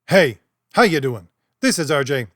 Hey, how you doing? This is RJ.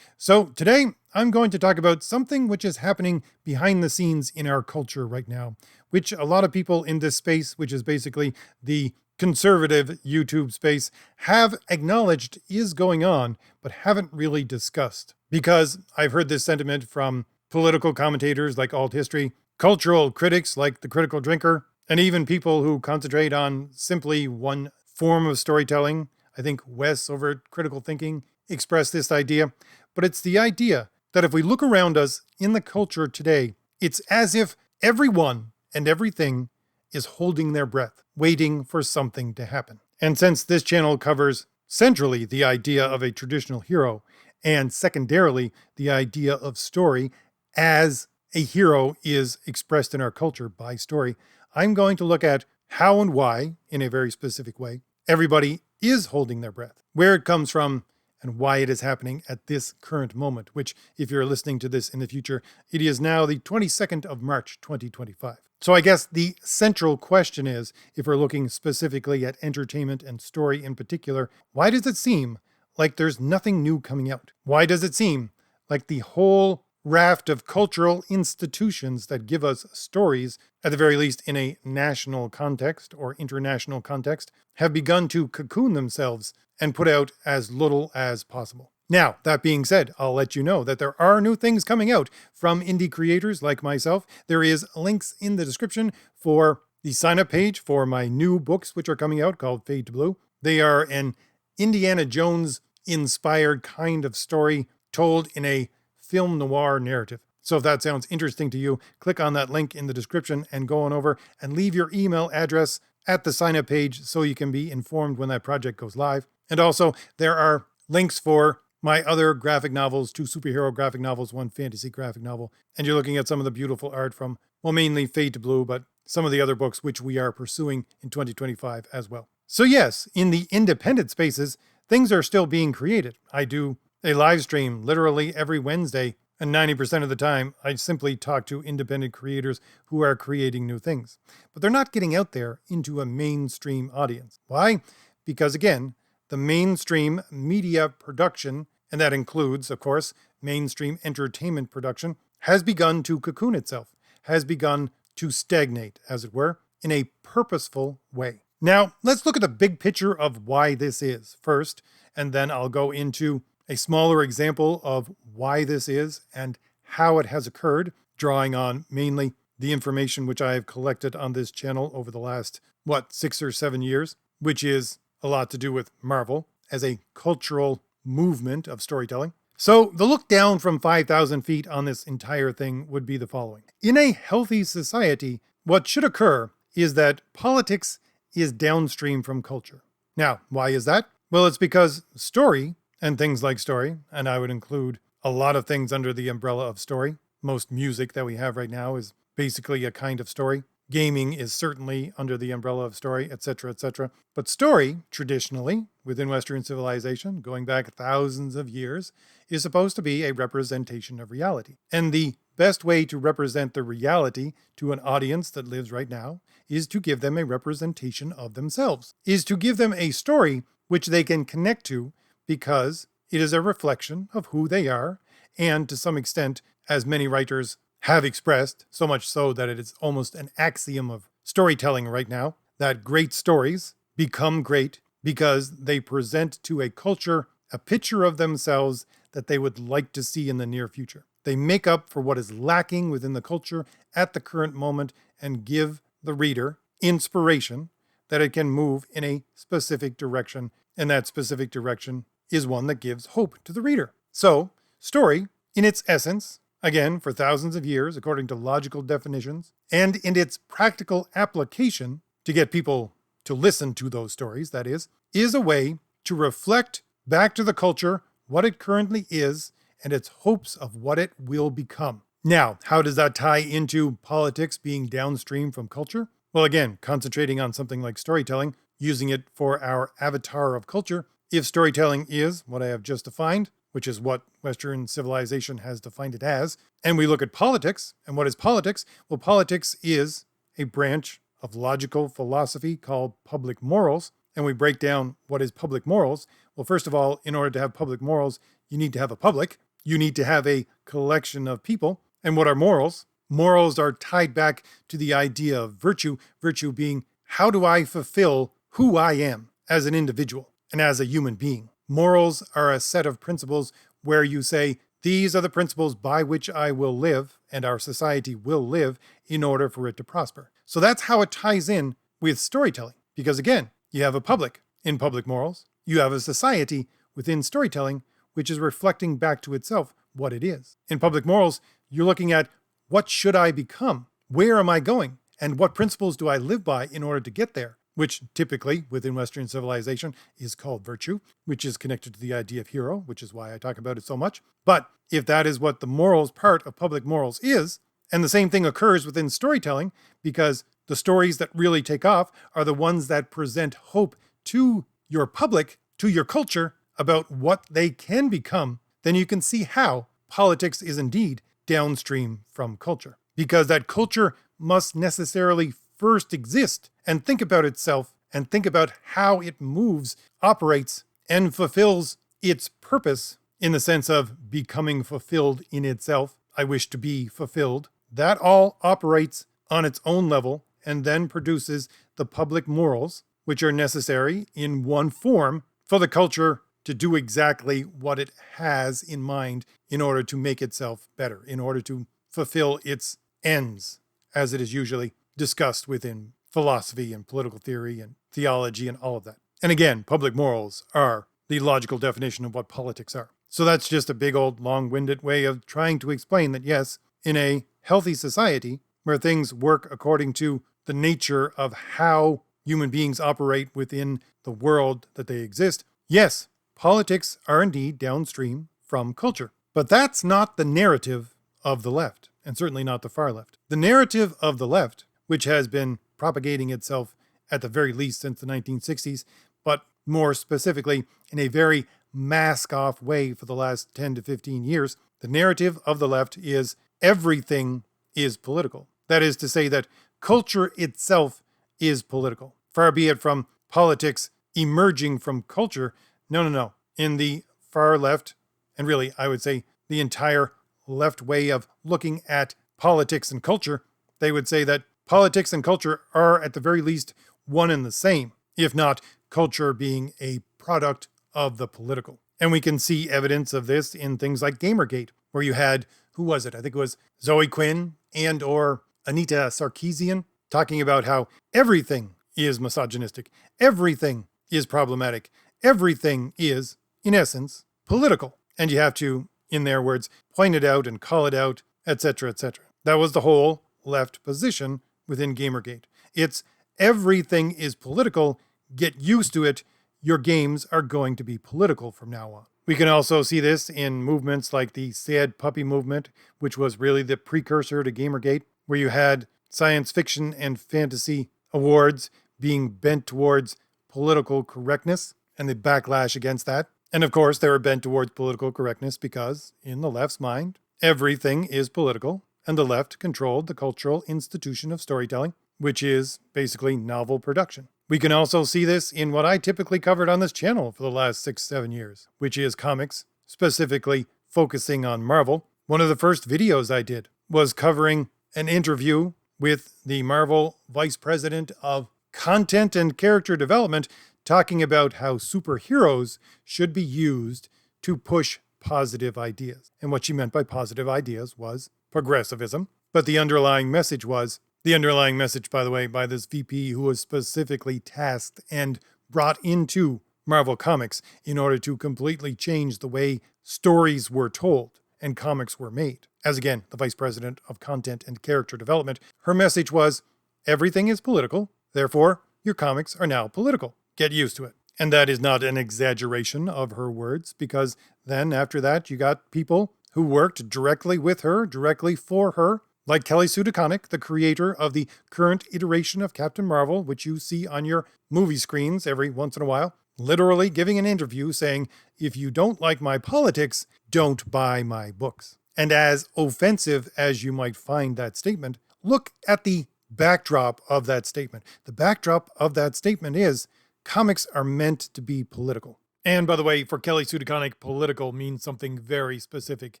So today I'm going to talk about something which is happening behind the scenes in our culture right now, which a lot of people in this space, which is basically the conservative YouTube space, have acknowledged is going on, but haven't really discussed. Because I've heard this sentiment from political commentators like Alt History, cultural critics like The Critical Drinker, and even people who concentrate on simply one form of storytelling. I think Wes over at Critical Thinking expressed this idea, but it's the idea that if we look around us in the culture today, it's as if everyone and everything is holding their breath, waiting for something to happen. And since this channel covers centrally the idea of a traditional hero, and secondarily the idea of story as a hero is expressed in our culture by story, I'm going to look at how and why, in a very specific way, everybody is holding their breath, where it comes from, and why it is happening at this current moment, which, if you're listening to this in the future, it is now the 22nd of March, 2025. So I guess the central question is, if we're looking specifically at entertainment and story in particular, why does it seem like there's nothing new coming out? Why does it seem like the whole raft of cultural institutions that give us stories, at the very least in a national context or international context, have begun to cocoon themselves and put out as little as possible? Now, that being said, I'll let you know that there are new things coming out from indie creators like myself. There is links in the description for the sign-up page for my new books, which are coming out, called Fade to Blue. They are an Indiana Jones-inspired kind of story told in a film noir narrative. So if that sounds interesting to you, click on that link in the description and go on over and leave your email address at the sign-up page so you can be informed when that project goes live. And also, there are links for my other graphic novels, 2 superhero graphic novels, 1 fantasy graphic novel. And you're looking at some of the beautiful art from, well, mainly Fade to Blue, but some of the other books which we are pursuing in 2025 as well. So yes, in the independent spaces, things are still being created. I do a live stream literally every Wednesday, and 90% of the time, I simply talk to independent creators who are creating new things. But they're not getting out there into a mainstream audience. Why? Because again, the mainstream media production, and that includes, of course, mainstream entertainment production, has begun to cocoon itself, has begun to stagnate, as it were, in a purposeful way. Now, let's look at the big picture of why this is first, and then I'll go into a smaller example of why this is and how it has occurred, drawing on mainly the information which I have collected on this channel over the last, 6 or 7 years, which is a lot to do with Marvel as a cultural movement of storytelling. So the look down from 5,000 feet on this entire thing would be the following. In a healthy society, what should occur is that politics is downstream from culture. Now, why is that? Well, it's because story, and things like story, and I would include a lot of things under the umbrella of story. Most music that we have right now is basically a kind of story. Gaming is certainly under the umbrella of story, etc., etc. But story, traditionally, within Western civilization, going back thousands of years, is supposed to be a representation of reality. And the best way to represent the reality to an audience that lives right now is to give them a representation of themselves, is to give them a story which they can connect to, because it is a reflection of who they are, and to some extent, as many writers have expressed, so much so that it is almost an axiom of storytelling right now, that great stories become great because they present to a culture a picture of themselves that they would like to see in the near future. They make up for what is lacking within the culture at the current moment and give the reader inspiration that it can move in a specific direction, and that specific direction is one that gives hope to the reader. So, story, in its essence, again, for thousands of years, according to logical definitions, and in its practical application to get people to listen to those stories, that is a way to reflect back to the culture what it currently is and its hopes of what it will become. Now, how does that tie into politics being downstream from culture? Well, again, concentrating on something like storytelling, using it for our avatar of culture. If storytelling is what I have just defined, which is what Western civilization has defined it as, and we look at politics, and what is politics? Well, politics is a branch of logical philosophy called public morals, and we break down what is public morals, well, first of all, in order to have public morals, you need to have a public. You need to have a collection of people. And what are morals? Morals are tied back to the idea of virtue, virtue being how do I fulfill who I am as an individual and as a human being. Morals are a set of principles where you say, these are the principles by which I will live and our society will live in order for it to prosper. So that's how it ties in with storytelling. Because again, you have a public in public morals, you have a society within storytelling, which is reflecting back to itself what it is. In public morals, you're looking at what should I become? Where am I going? And what principles do I live by in order to get there? Which typically within Western civilization is called virtue, which is connected to the idea of hero, which is why I talk about it so much. But if that is what the morals part of public morals is, and the same thing occurs within storytelling, because the stories that really take off are the ones that present hope to your public, to your culture, about what they can become, then you can see how politics is indeed downstream from culture. Because that culture must necessarily first exist and think about itself and think about how it moves, operates, and fulfills its purpose in the sense of becoming fulfilled in itself. I wish to be fulfilled. That all operates on its own level and then produces the public morals, which are necessary in one form for the culture to do exactly what it has in mind in order to make itself better, in order to fulfill its ends, as it is usually discussed within philosophy and political theory and theology and all of that. And again, public morals are the logical definition of what politics are. So that's just a big old long-winded way of trying to explain that yes, in a healthy society where things work according to the nature of how human beings operate within the world that they exist, yes, politics are indeed downstream from culture. But that's not the narrative of the left, and certainly not the far left. The narrative of the left, which has been propagating itself at the very least since the 1960s, but more specifically in a very mask-off way for the last 10 to 15 years, the narrative of the left is everything is political. That is to say that culture itself is political. Far be it from politics emerging from culture. No. In the far left, and really I would say the entire left way of looking at politics and culture, they would say that politics and culture are at the very least one and the same, if not culture being a product of the political. And we can see evidence of this in things like Gamergate, where you had, who was it? I think it was Zoe Quinn and or Anita Sarkeesian talking about how everything is misogynistic, everything is problematic, everything is, in essence, political. And you have to, in their words, point it out and call it out, etc., etc. That was the whole left position within Gamergate. It's everything is political, get used to it, your games are going to be political from now on. We can also see this in movements like the Sad Puppy movement, which was really the precursor to Gamergate, where you had science fiction and fantasy awards being bent towards political correctness and the backlash against that. And of course, they were bent towards political correctness because, in the left's mind, everything is political, and the left controlled the cultural institution of storytelling, which is basically novel production. We can also see this in what I typically covered on this channel for the last 6-7 years, which is comics, specifically focusing on Marvel. One of the first videos I did was covering an interview with the Marvel Vice President of Content and Character Development, talking about how superheroes should be used to push positive ideas. And what she meant by positive ideas was progressivism. But the underlying message, by the way, by this VP who was specifically tasked and brought into Marvel Comics in order to completely change the way stories were told and comics were made. As again, the Vice President of Content and Character Development, her message was, everything is political, therefore your comics are now political. Get used to it. And that is not an exaggeration of her words, because then after that, you got people who worked directly with her, directly for her, like Kelly Sue DeConnick, the creator of the current iteration of Captain Marvel, which you see on your movie screens every once in a while, literally giving an interview saying, if you don't like my politics, don't buy my books. And as offensive as you might find that statement, look at the backdrop of that statement. The backdrop of that statement is comics are meant to be political. And by the way, for Kelly Sue DeConnick, political means something very specific.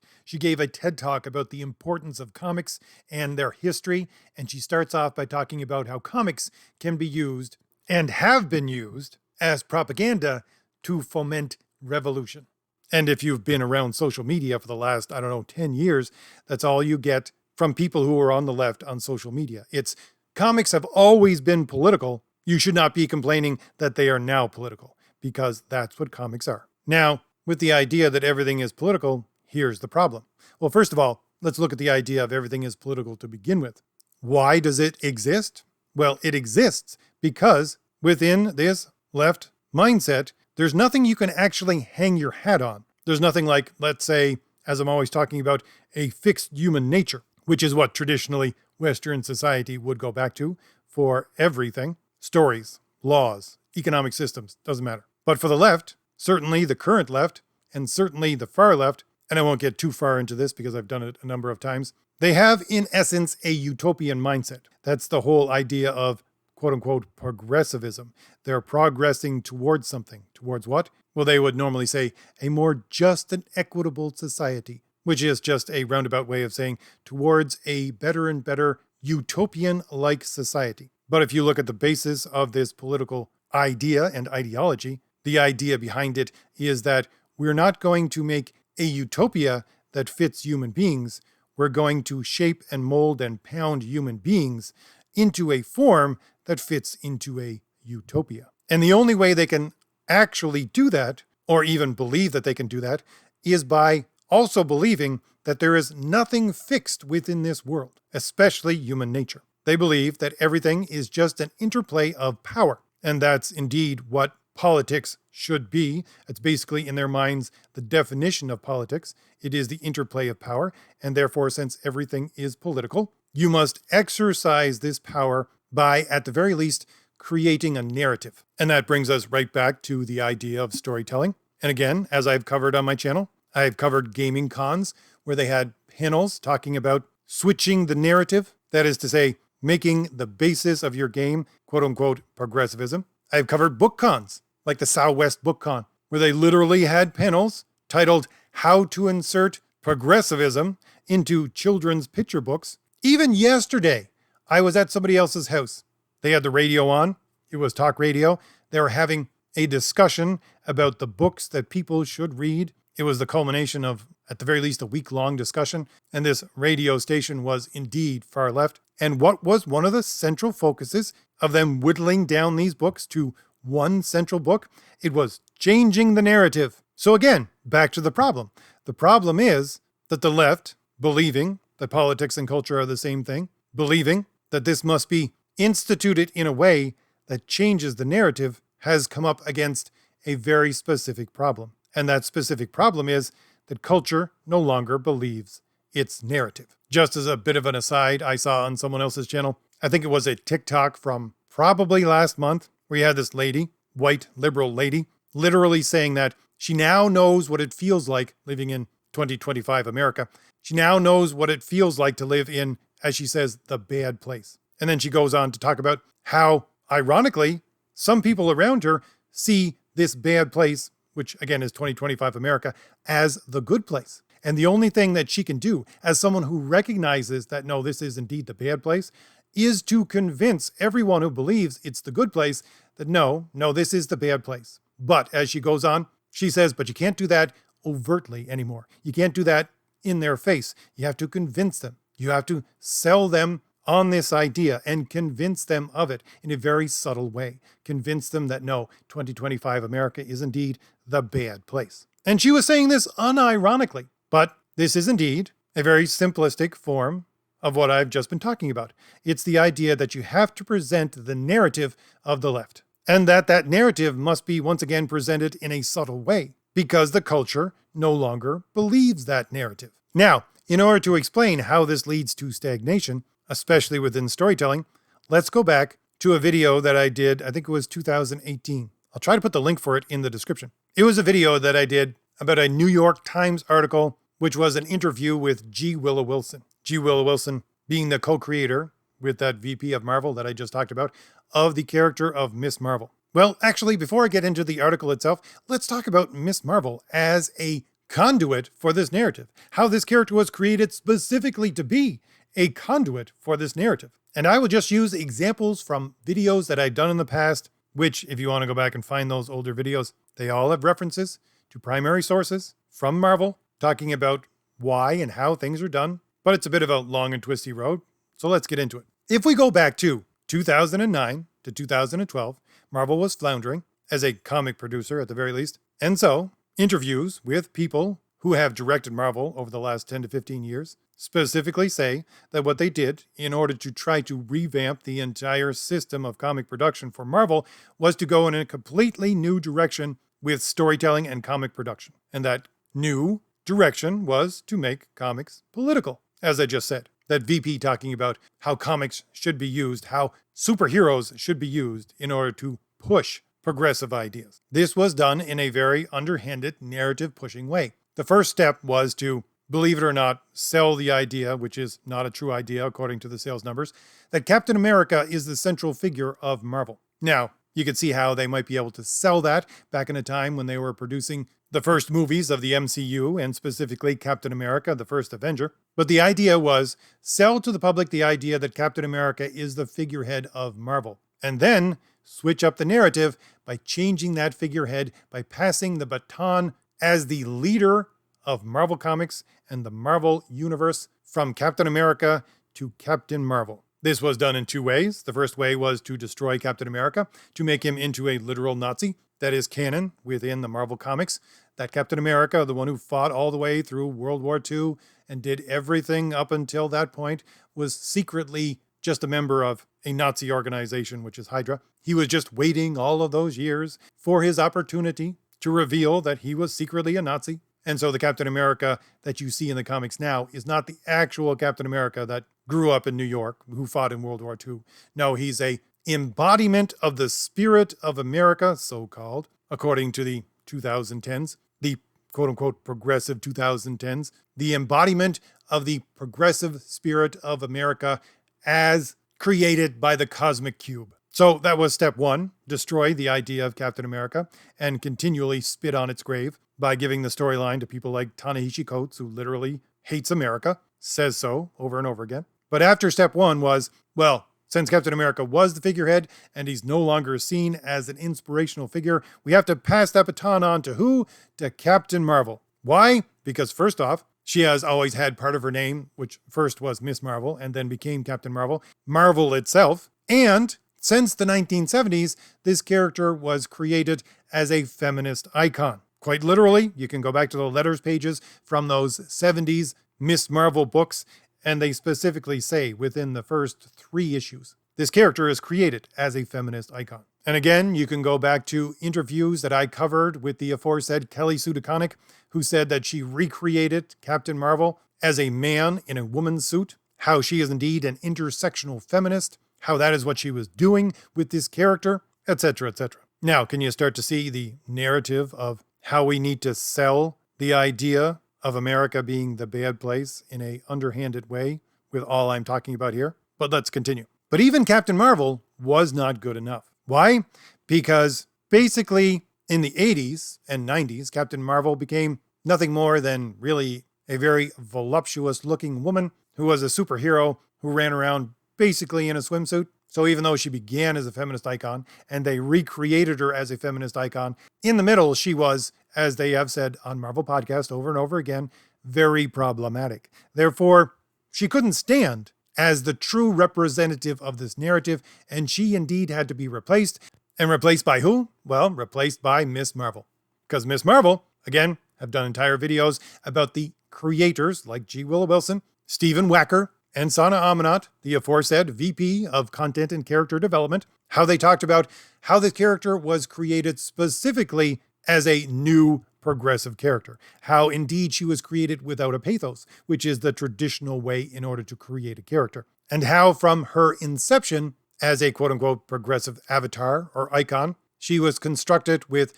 She gave a TED Talk about the importance of comics and their history, and she starts off by talking about how comics can be used, and have been used, as propaganda to foment revolution. And if you've been around social media for the last, 10 years, that's all you get from people who are on the left on social media. It's comics have always been political. You should not be complaining that they are now political, because that's what comics are. Now, with the idea that everything is political, here's the problem. Well, first of all, let's look at the idea of everything is political to begin with. Why does it exist? Well, it exists because within this left mindset, there's nothing you can actually hang your hat on. There's nothing like, let's say, as I'm always talking about, a fixed human nature, which is what traditionally Western society would go back to for everything. Stories, laws, economic systems, doesn't matter. But for the left, certainly the current left, and certainly the far left, and I won't get too far into this because I've done it a number of times, they have in essence a utopian mindset. That's the whole idea of quote unquote progressivism. They're progressing towards something. Towards what? Well, they would normally say a more just and equitable society, which is just a roundabout way of saying towards a better and better utopian-like society. But if you look at the basis of this political idea and ideology, the idea behind it is that we're not going to make a utopia that fits human beings. We're going to shape and mold and pound human beings into a form that fits into a utopia. And the only way they can actually do that, or even believe that they can do that, is by also believing that there is nothing fixed within this world, especially human nature. They believe that everything is just an interplay of power. And that's indeed what politics should be. It's basically, in their minds, the definition of politics. It is the interplay of power. And therefore, since everything is political, you must exercise this power by, at the very least, creating a narrative. And that brings us right back to the idea of storytelling. And again, as I've covered on my channel, I've covered gaming cons where they had panels talking about switching the narrative. That is to say, making the basis of your game, quote unquote, progressivism. I've covered book cons, like the Southwest Book Con, where they literally had panels titled How to Insert Progressivism into Children's Picture Books. Even yesterday, I was at somebody else's house. They had the radio on. It was talk radio. They were having a discussion about the books that people should read. It was the culmination of, at the very least, a week-long discussion. And this radio station was indeed far left. And what was one of the central focuses of them whittling down these books to one central book? It was changing the narrative. So again, back to the problem. The problem is that the left, believing that politics and culture are the same thing, believing that this must be instituted in a way that changes the narrative, has come up against a very specific problem. And that specific problem is that culture no longer believes its narrative. Just as a bit of an aside, I saw on someone else's channel, I think it was a TikTok from probably last month, where you had this lady, white liberal lady, literally saying that she now knows what it feels like living in 2025 America. She now knows what it feels like to live in, as she says, the bad place. And then she goes on to talk about how, ironically, some people around her see this bad place, which again is 2025 America, as the good place. And the only thing that she can do as someone who recognizes that, no, this is indeed the bad place, is to convince everyone who believes it's the good place that no, this is the bad place. But as she goes on, she says, but you can't do that overtly anymore. You can't do that in their face. You have to convince them. You have to sell them on this idea and convince them of it in a very subtle way. Convince them that no, 2025 America is indeed the bad place. And she was saying this unironically, but this is indeed a very simplistic form of what I've just been talking about. It's the idea that you have to present the narrative of the left, and that narrative must be once again presented in a subtle way because the culture no longer believes that narrative. Now, in order to explain how this leads to stagnation, especially within storytelling, let's go back to a video that I did, I think it was 2018. I'll try to put the link for it in the description. It was a video that I did about a New York Times article, which was an interview with G. Willow Wilson. G. Willow Wilson being the co-creator with that VP of Marvel that I just talked about, of the character of Miss Marvel, Well, actually, before I get into the article itself, let's talk about Miss Marvel as a conduit for this narrative. How this character was created specifically to be a conduit for this narrative. And I will just use examples from videos that I've done in the past, which, if you want to go back and find those older videos, they all have references to primary sources from Marvel, talking about why and how things are done. But it's a bit of a long and twisty road, so let's get into it. If we go back to 2009 to 2012, Marvel was floundering, as a comic producer at the very least. And so, interviews with people who have directed Marvel over the last 10 to 15 years specifically say that what they did in order to try to revamp the entire system of comic production for Marvel was to go in a completely new direction with storytelling and comic production. And that new direction was to make comics political, as I just said. That VP talking about how comics should be used, how superheroes should be used in order to push progressive ideas. This was done in a very underhanded, narrative-pushing way. The first step was to, believe it or not, sell the idea, which is not a true idea according to the sales numbers, that Captain America is the central figure of Marvel. Now, you could see how they might be able to sell that back in a time when they were producing the first movies of the MCU, and specifically Captain America, the first Avenger. But the idea was, sell to the public the idea that Captain America is the figurehead of Marvel. And then switch up the narrative by changing that figurehead, by passing the baton as the leader of Marvel Comics and the Marvel Universe from Captain America to Captain Marvel. This was done in two ways. The first way was to destroy Captain America, to make him into a literal Nazi. That is canon within the Marvel Comics. That Captain America, the one who fought all the way through World War II and did everything up until that point, was secretly just a member of a Nazi organization, which is Hydra. He was just waiting all of those years for his opportunity to reveal that he was secretly a Nazi. And so the Captain America that you see in the comics now is not the actual Captain America that grew up in New York, who fought in World War II. No, he's a embodiment of the spirit of America, so-called, according to the 2010s, the quote-unquote progressive 2010s, the embodiment of the progressive spirit of America as created by the Cosmic Cube. So that was step one, destroy the idea of Captain America and continually spit on its grave by giving the storyline to people like Ta-Nehisi Coates, who literally hates America, says so over and over again. But after step one was, well, since Captain America was the figurehead and he's no longer seen as an inspirational figure, we have to pass that baton on to who? To Captain Marvel. Why? Because first off, she has always had part of her name, which first was Miss Marvel and then became Captain Marvel, Marvel itself. And since the 1970s, this character was created as a feminist icon. Quite literally, you can go back to the letters pages from those 70s Miss Marvel books, and they specifically say within the first 3 issues, this character is created as a feminist icon. And again, you can go back to interviews that I covered with the aforesaid Kelly Sue DeConnick, who said that she recreated Captain Marvel as a man in a woman's suit, how she is indeed an intersectional feminist, how that is what she was doing with this character, etc., etc. Now, can you start to see the narrative of how we need to sell the idea of America being the bad place in a underhanded way with all I'm talking about here? But let's continue. But even Captain Marvel was not good enough. Why? Because basically in the 80s and 90s, Captain Marvel became nothing more than really a very voluptuous looking woman who was a superhero who ran around basically in a swimsuit. So even though she began as a feminist icon and they recreated her as a feminist icon, in the middle she was, as they have said on Marvel Podcast over and over again, very problematic. Therefore, she couldn't stand as the true representative of this narrative, and she indeed had to be replaced. And replaced by who? Well, replaced by Miss Marvel. Because Miss Marvel, again, have done entire videos about the creators like G. Willow Wilson, Stephen Wacker, and Sana Amanat, the aforesaid VP of Content and Character Development, how they talked about how the character was created specifically as a new progressive character. How indeed she was created without a pathos, which is the traditional way in order to create a character. And how from her inception as a quote-unquote progressive avatar or icon, she was constructed with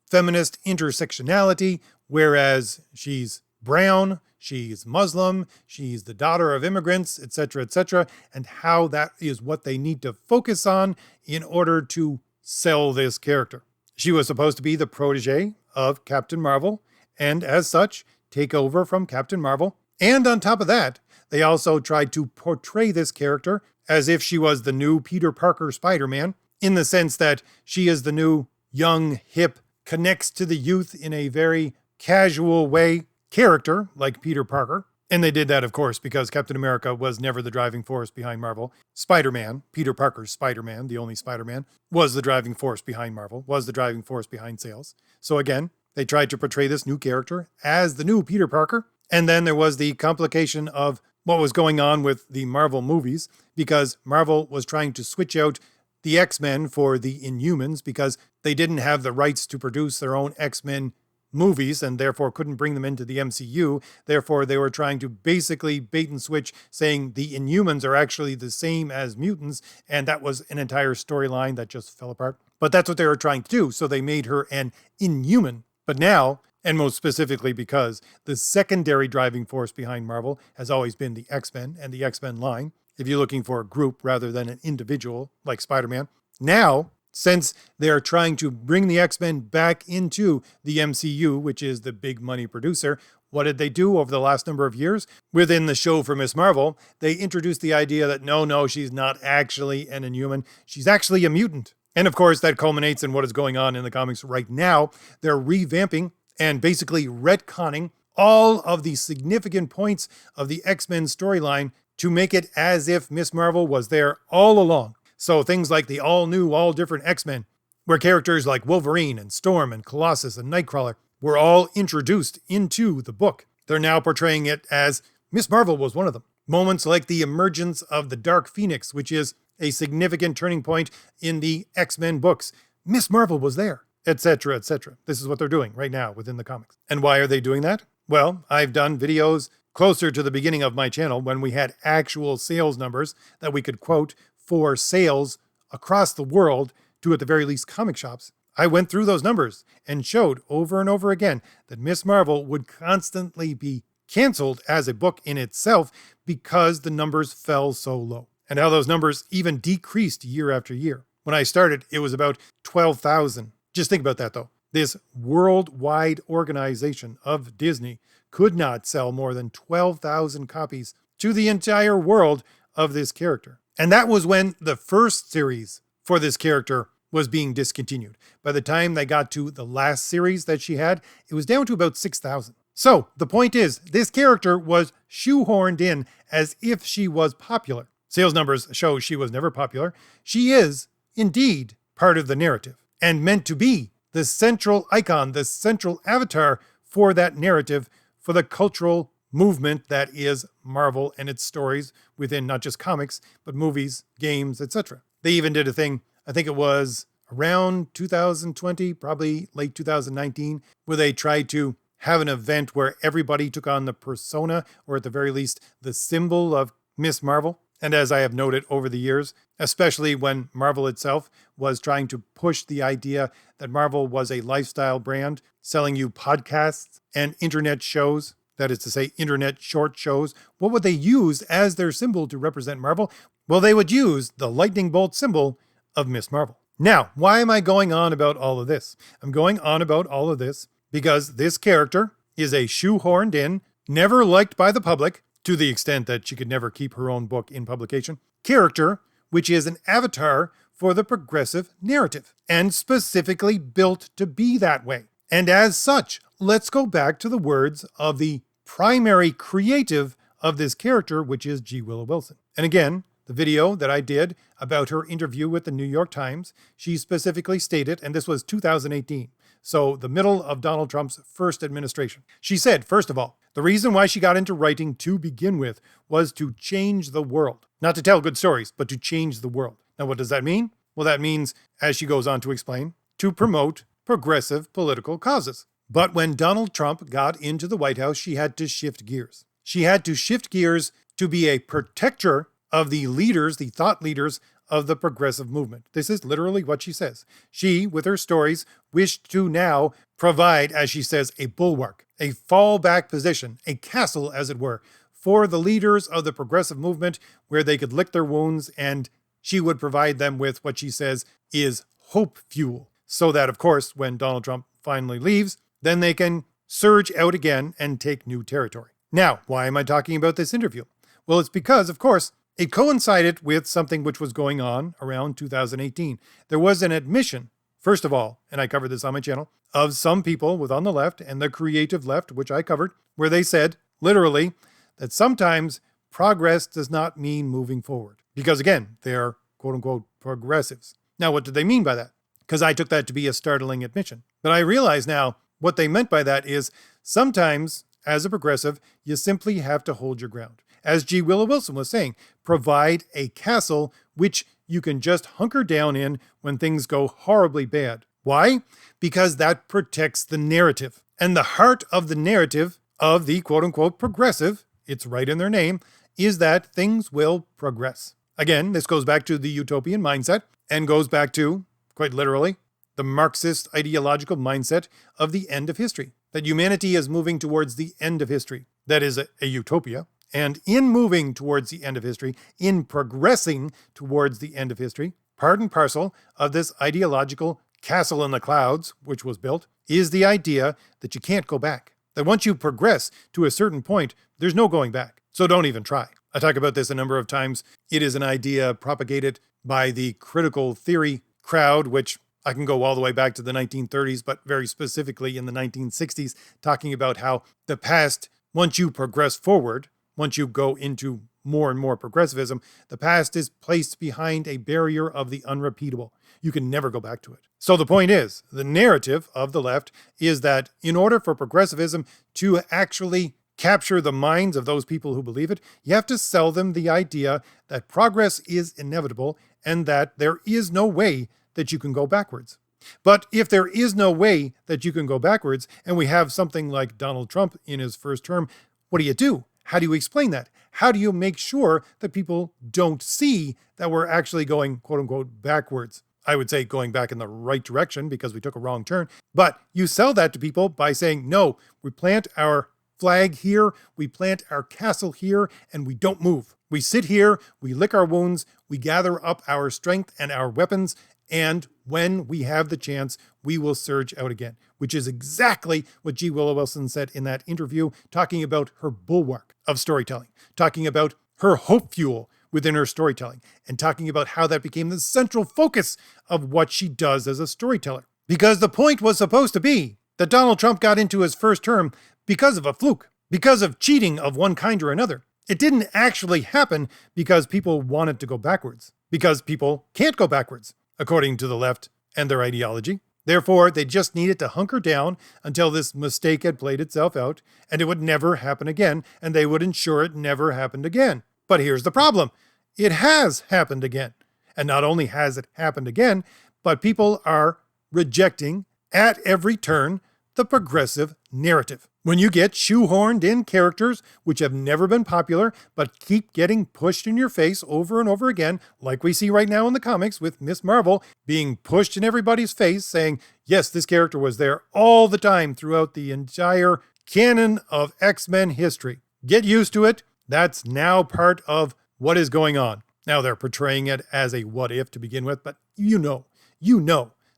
feminist intersectionality, whereas she's brown, she's Muslim, she's the daughter of immigrants, etc., and how that is what they need to focus on in order to sell this character. She was supposed to be the protege of Captain Marvel, and as such, take over from Captain Marvel. And on top of that, they also tried to portray this character as if she was the new Peter Parker Spider-Man, in the sense that she is the new, young, hip, connects to the youth in a very casual way character like Peter Parker. And they did that, of course, because Captain America was never the driving force behind Marvel. Spider-Man, Peter Parker's Spider-Man, the only Spider-Man, was the driving force behind Marvel, was the driving force behind sales. So again, they tried to portray this new character as the new Peter Parker. And then there was the complication of what was going on with the Marvel movies, because Marvel was trying to switch out the X-Men for the Inhumans because they didn't have the rights to produce their own X-Men movies and therefore couldn't bring them into the MCU. Therefore, they were trying to basically bait and switch, saying the Inhumans are actually the same as mutants, and that was an entire storyline that just fell apart. But that's what they were trying to do, so they made her an Inhuman. But now, and most specifically because the secondary driving force behind Marvel has always been the X-Men and the X-Men line, if you're looking for a group rather than an individual like Spider-Man, now, since they are trying to bring the X-Men back into the MCU, which is the big money producer, what did they do over the last number of years? Within the show for Miss Marvel, they introduced the idea that no, she's not actually an Inhuman. She's actually a mutant. And of course, that culminates in what is going on in the comics right now. They're revamping and basically retconning all of the significant points of the X-Men storyline to make it as if Miss Marvel was there all along. So things like the all-new, all-different X-Men, where characters like Wolverine and Storm and Colossus and Nightcrawler were all introduced into the book. They're now portraying it as Miss Marvel was one of them. Moments like the emergence of the Dark Phoenix, which is a significant turning point in the X-Men books. Miss Marvel was there, etc., etc. This is what they're doing right now within the comics. And why are they doing that? Well, I've done videos closer to the beginning of my channel when we had actual sales numbers that we could quote for sales across the world to, at the very least, comic shops. I went through those numbers and showed over and over again that Miss Marvel would constantly be canceled as a book in itself because the numbers fell so low, and how those numbers even decreased year after year. When I started, it was about 12,000. Just think about that, though. This worldwide organization of Disney could not sell more than 12,000 copies to the entire world of this character. And that was when the first series for this character was being discontinued. By the time they got to the last series that she had, it was down to about 6,000. So the point is, this character was shoehorned in as if she was popular. Sales numbers show she was never popular. She is, indeed, part of the narrative and meant to be the central icon, the central avatar for that narrative, for the cultural movement that is Marvel and its stories within not just comics, but movies, games, etc. They even did a thing, I think it was around 2020, probably late 2019, where they tried to have an event where everybody took on the persona, or at the very least, the symbol of Miss Marvel. And as I have noted over the years, especially when Marvel itself was trying to push the idea that Marvel was a lifestyle brand, selling you podcasts and internet shows, that is to say, internet short shows, what would they use as their symbol to represent Marvel? Well, they would use the lightning bolt symbol of Miss Marvel. Now, why am I going on about all of this? I'm going on about all of this because this character is a shoehorned in, never liked by the public, to the extent that she could never keep her own book in publication, character, which is an avatar for the progressive narrative, and specifically built to be that way. And as such, let's go back to the words of the primary creative of this character, which is G. Willow Wilson. And again, the video that I did about her interview with the New York Times, she specifically stated, and this was 2018, so the middle of Donald Trump's first administration. She said, first of all, the reason why she got into writing to begin with was to change the world. Not to tell good stories, but to change the world. Now, what does that mean? Well, that means, as she goes on to explain, to promote progressive political causes. But when Donald Trump got into the White House, she had to shift gears. She had to shift gears to be a protector of the leaders, the thought leaders of the progressive movement. This is literally what she says. She, with her stories, wished to now provide, as she says, a bulwark, a fallback position, a castle, as it were, for the leaders of the progressive movement where they could lick their wounds, and she would provide them with what she says is hope fuel. So that, of course, when Donald Trump finally leaves, then they can surge out again and take new territory. Now, why am I talking about this interview? Well, it's because, of course, it coincided with something which was going on around 2018. There was an admission, first of all, and I covered this on my channel, of some people with on the left and the creative left, which I covered, where they said, literally, that sometimes progress does not mean moving forward. Because again, they're quote unquote progressives. Now, what did they mean by that? Because I took that to be a startling admission. But I realize now what they meant by that is sometimes, as a progressive, you simply have to hold your ground. As G. Willow Wilson was saying, provide a castle which you can just hunker down in when things go horribly bad. Why? Because that protects the narrative. And the heart of the narrative of the quote-unquote progressive, it's right in their name, is that things will progress. Again, this goes back to the utopian mindset and goes back to, quite literally, the Marxist ideological mindset of the end of history. That humanity is moving towards the end of history. That is a utopia. And in moving towards the end of history, in progressing towards the end of history, part and parcel of this ideological castle in the clouds, which was built, is the idea that you can't go back. That once you progress to a certain point, there's no going back. So don't even try. I talk about this a number of times. It is an idea propagated by the critical theory crowd, which I can go all the way back to the 1930s, but very specifically in the 1960s, talking about how the past, once you progress forward, once you go into more and more progressivism, the past is placed behind a barrier of the unrepeatable. You can never go back to it. So the point is, the narrative of the left is that in order for progressivism to actually capture the minds of those people who believe it, you have to sell them the idea that progress is inevitable and that there is no way that you can go backwards. But if there is no way that you can go backwards, and we have something like Donald Trump in his first term, what do? How do you explain that? How do you make sure that people don't see that we're actually going, quote unquote, backwards? I would say going back in the right direction because we took a wrong turn. But you sell that to people by saying, no, we plant our flag here, we plant our castle here, and we don't move. We sit here, we lick our wounds, we gather up our strength and our weapons, and when we have the chance, we will surge out again, which is exactly what G. Willow Wilson said in that interview, talking about her bulwark of storytelling, talking about her hope fuel within her storytelling, and talking about how that became the central focus of what she does as a storyteller. Because the point was supposed to be that Donald Trump got into his first term because of a fluke, because of cheating of one kind or another. It didn't actually happen because people wanted to go backwards, because people can't go backwards, according to the left and their ideology. Therefore, they just needed to hunker down until this mistake had played itself out, and it would never happen again, and they would ensure it never happened again. But here's the problem. It has happened again. And not only has it happened again, but people are rejecting at every turn the progressive narrative. When you get shoehorned in characters which have never been popular, but keep getting pushed in your face over and over again, like we see right now in the comics with Miss Marvel being pushed in everybody's face saying, yes, this character was there all the time throughout the entire canon of X-Men history. Get used to it. That's now part of what is going on. Now they're portraying it as a what if to begin with, but you know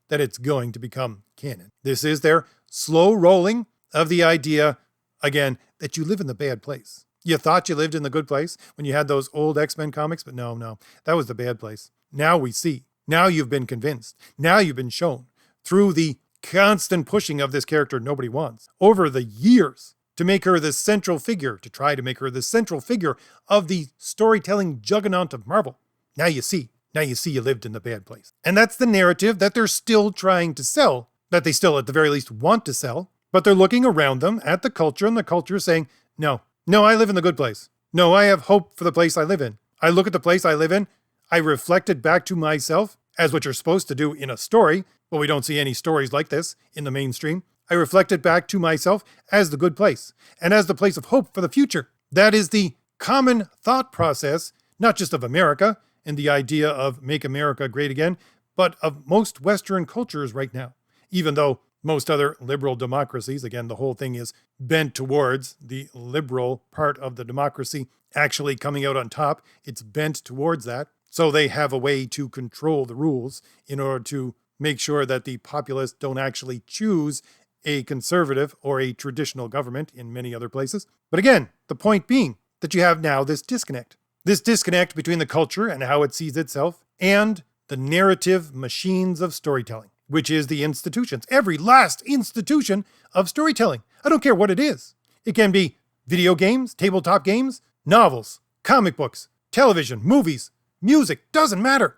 that it's going to become canon. This is their slow rolling of the idea, again, that you live in the bad place. You thought you lived in the good place when you had those old X-Men comics, but no, that was the bad place. Now we see. Now you've been convinced. Now you've been shown through the constant pushing of this character nobody wants over the years to make her the central figure, to try to make her the central figure of the storytelling juggernaut of Marvel. Now you see you lived in the bad place. And that's the narrative that they're still trying to sell, that they still at the very least want to sell. But they're looking around them at the culture, and the culture is saying, no, I live in the good place. No, I have hope for the place I live in. I look at the place I live in, I reflect it back to myself, as what you're supposed to do in a story, but we don't see any stories like this in the mainstream. I reflect it back to myself as the good place, and as the place of hope for the future. That is the common thought process, not just of America, and the idea of make America great again, but of most Western cultures right now, even though most other liberal democracies, again, the whole thing is bent towards the liberal part of the democracy actually coming out on top. It's bent towards that. So they have a way to control the rules in order to make sure that the populace don't actually choose a conservative or a traditional government in many other places. But again, the point being that you have now this disconnect. This disconnect between the culture and how it sees itself and the narrative machines of storytelling, which is the institutions, every last institution of storytelling. I don't care what it is. It can be video games, tabletop games, novels, comic books, television, movies, music, doesn't matter.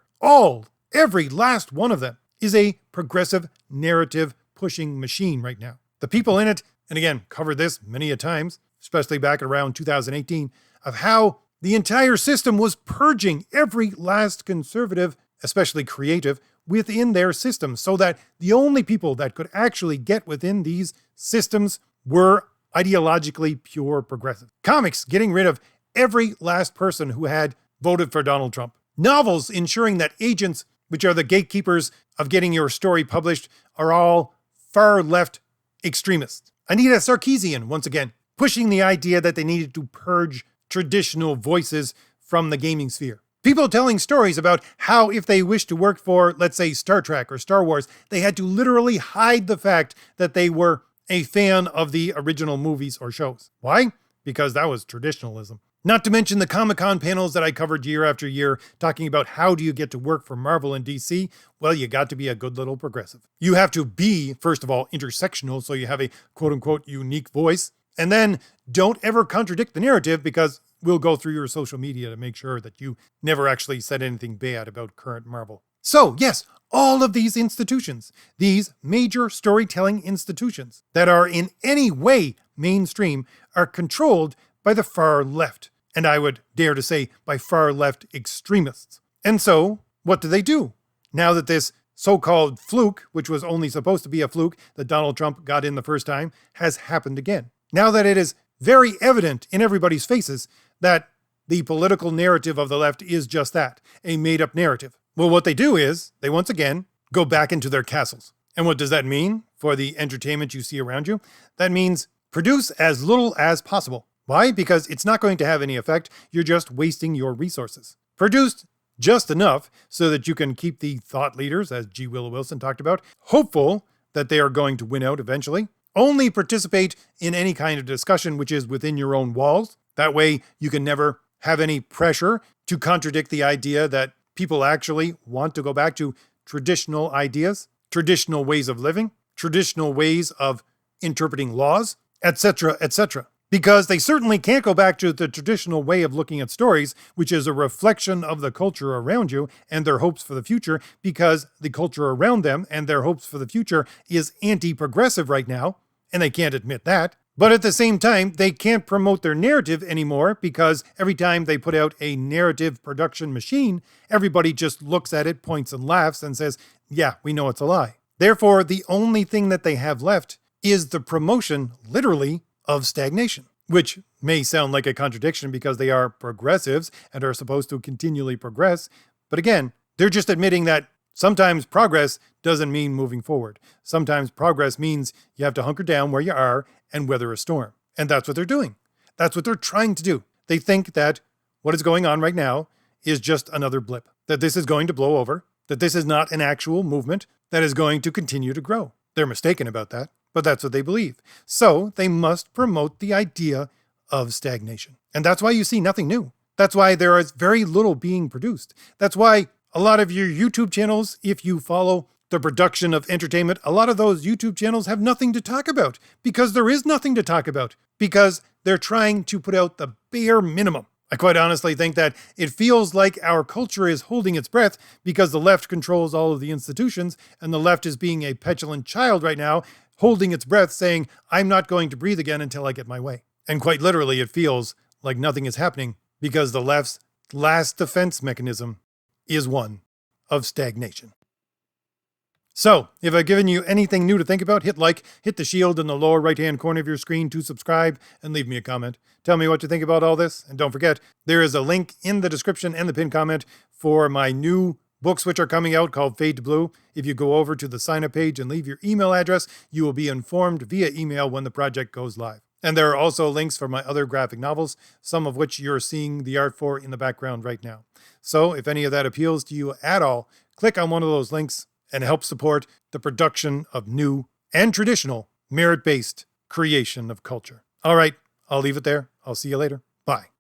Every last one of them is a progressive narrative pushing machine right now. The people in it, and again, covered this many a times, especially back around 2018, of how the entire system was purging every last conservative, especially creative, within their system, so that the only people that could actually get within these systems were ideologically pure progressive. Comics getting rid of every last person who had voted for Donald Trump. Novels ensuring that agents, which are the gatekeepers of getting your story published, are all far left extremists. Anita Sarkeesian, once again, pushing the idea that they needed to purge traditional voices from the gaming sphere. People telling stories about how if they wished to work for, let's say, Star Trek or Star Wars, they had to literally hide the fact that they were a fan of the original movies or shows. Why? Because that was traditionalism. Not to mention the Comic-Con panels that I covered year after year, talking about how do you get to work for Marvel and DC? Well, you got to be a good little progressive. You have to be, first of all, intersectional, so you have a quote-unquote unique voice. And then don't ever contradict the narrative, because we'll go through your social media to make sure that you never actually said anything bad about current Marvel. So yes, all of these institutions, these major storytelling institutions that are in any way mainstream, are controlled by the far left. And I would dare to say by far left extremists. And so what do? Now that this so-called fluke, which was only supposed to be a fluke that Donald Trump got in the first time, has happened again. Now that it is very evident in everybody's faces that the political narrative of the left is just that, a made-up narrative. Well, what they do is, they once again go back into their castles. And what does that mean for the entertainment you see around you? That means produce as little as possible. Why? Because it's not going to have any effect. You're just wasting your resources. Produce just enough so that you can keep the thought leaders, as G. Willow Wilson talked about, hopeful that they are going to win out eventually. Only participate in any kind of discussion which is within your own walls. That way you can never have any pressure to contradict the idea that people actually want to go back to traditional ideas, traditional ways of living, traditional ways of interpreting laws, etc., etc. Because they certainly can't go back to the traditional way of looking at stories, which is a reflection of the culture around you and their hopes for the future, because the culture around them and their hopes for the future is anti-progressive right now, and they can't admit that. But at the same time, they can't promote their narrative anymore, because every time they put out a narrative production machine, everybody just looks at it, points and laughs and says, yeah, we know it's a lie. Therefore, the only thing that they have left is the promotion, literally, of stagnation, which may sound like a contradiction because they are progressives and are supposed to continually progress. But again, they're just admitting that sometimes progress doesn't mean moving forward. Sometimes progress means you have to hunker down where you are and weather a storm. And that's what they're doing. That's what they're trying to do. They think that what is going on right now is just another blip, that this is going to blow over, that this is not an actual movement that is going to continue to grow. They're mistaken about that. But that's what they believe. So they must promote the idea of stagnation. And that's why you see nothing new. That's why there is very little being produced. That's why a lot of your YouTube channels, if you follow the production of entertainment, a lot of those YouTube channels have nothing to talk about, because there is nothing to talk about, because they're trying to put out the bare minimum. I quite honestly think that it feels like our culture is holding its breath because the left controls all of the institutions, and the left is being a petulant child right now, holding its breath, saying, I'm not going to breathe again until I get my way. And quite literally, it feels like nothing is happening because the left's last defense mechanism is one of stagnation. So, if I've given you anything new to think about, hit like, hit the shield in the lower right-hand corner of your screen to subscribe, and leave me a comment. Tell me what you think about all this, and don't forget, there is a link in the description and the pinned comment for my new books which are coming out called Fade to Blue. If you go over to the sign-up page and leave your email address, you will be informed via email when the project goes live. And there are also links for my other graphic novels, some of which you're seeing the art for in the background right now. So if any of that appeals to you at all, click on one of those links and help support the production of new and traditional merit-based creation of culture. All right, I'll leave it there. I'll see you later. Bye.